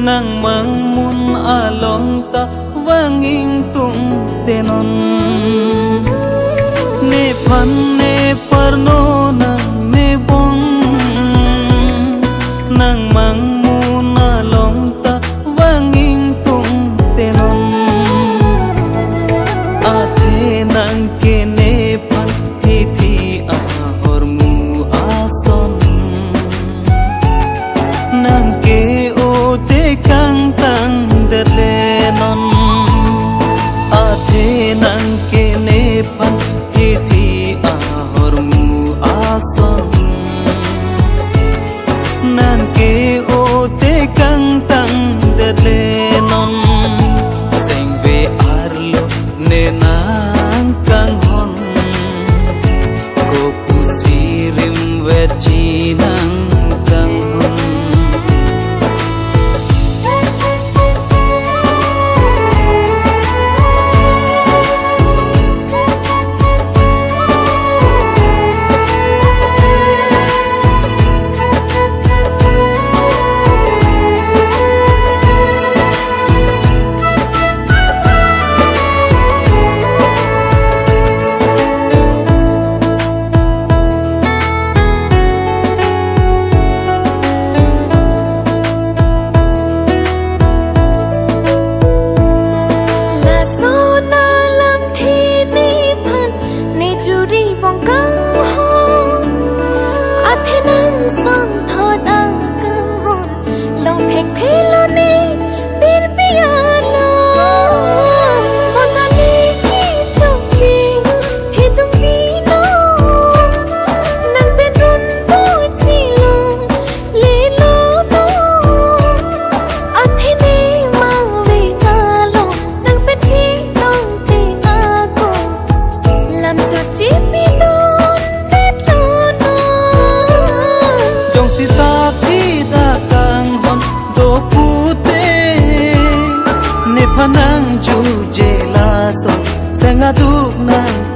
nang mang mun along ta wanging tung tenon ne phan ne parno nang ne bong nang mang mun along ta wanging tung tenon ate nang ke ne phan thi thi a hor mu ason nang ke o te kang tang derle non ate nang ke ne phan thi thi a hor mu ason nang ke o te kang tang derle non seng ve arlo ne nang kang hon ko pusirim ve chinang kang hon nang ju je la so senga duk nang